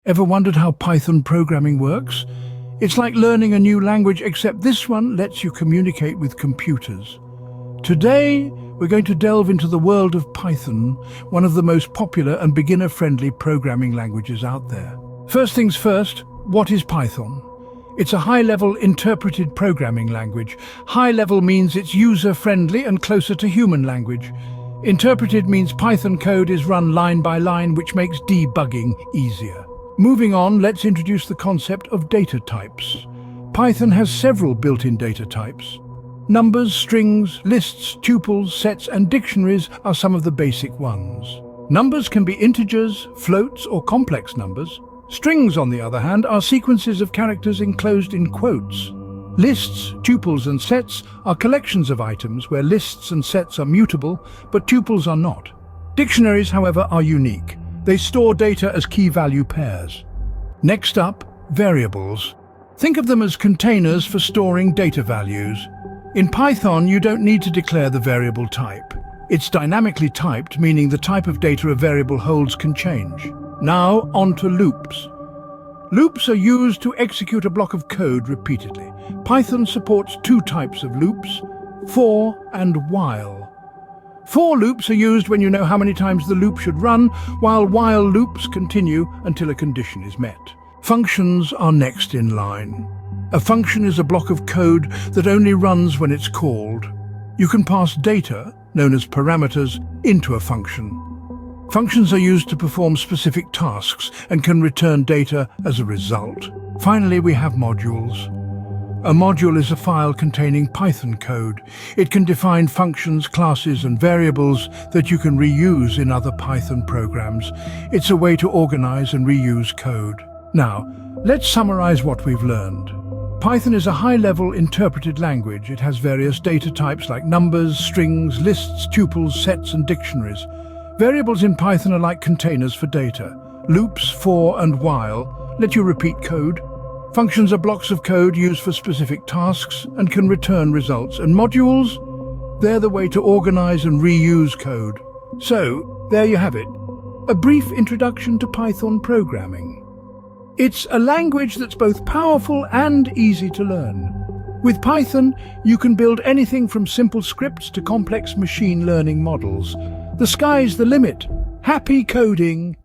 Ever wondered how Python programming works? It's like learning a new language, except this one lets you communicate with computers. Today, we're going to delve into the world of Python, one of the most popular and beginner-friendly programming languages out there. First things first, what is Python? It's a high-level interpreted programming language. High-level means it's user-friendly and closer to human language. Interpreted means Python code is run line by line, which makes debugging easier. Moving on, let's introduce the concept of data types. Python has several built-in data types. Numbers, strings, lists, tuples, sets, and dictionaries are some of the basic ones. Numbers can be integers, floats, or complex numbers. Strings, on the other hand, are sequences of characters enclosed in quotes. Lists, tuples, and sets are collections of items where lists and sets are mutable, but tuples are not. Dictionaries, however, are unique. They store data as key-value pairs. Next up, variables. Think of them as containers for storing data values. In Python, you don't need to declare the variable type. It's dynamically typed, meaning the type of data a variable holds can change. Now, on to loops. Loops are used to execute a block of code repeatedly. Python supports two types of loops, for and while. For loops are used when you know how many times the loop should run, while loops continue until a condition is met. Functions are next in line. A function is a block of code that only runs when it's called. You can pass data, known as parameters, into a function. Functions are used to perform specific tasks and can return data as a result. Finally, we have modules. A module is a file containing Python code. It can define functions, classes, and variables that you can reuse in other Python programs. It's a way to organize and reuse code. Now, let's summarize what we've learned. Python is a high-level interpreted language. It has various data types like numbers, strings, lists, tuples, sets, and dictionaries. Variables in Python are like containers for data. Loops, for, and while let you repeat code. Functions are blocks of code used for specific tasks and can return results. And modules? They're the way to organize and reuse code. So, there you have it. A brief introduction to Python programming. It's a language that's both powerful and easy to learn. With Python, you can build anything from simple scripts to complex machine learning models. The sky's the limit. Happy coding!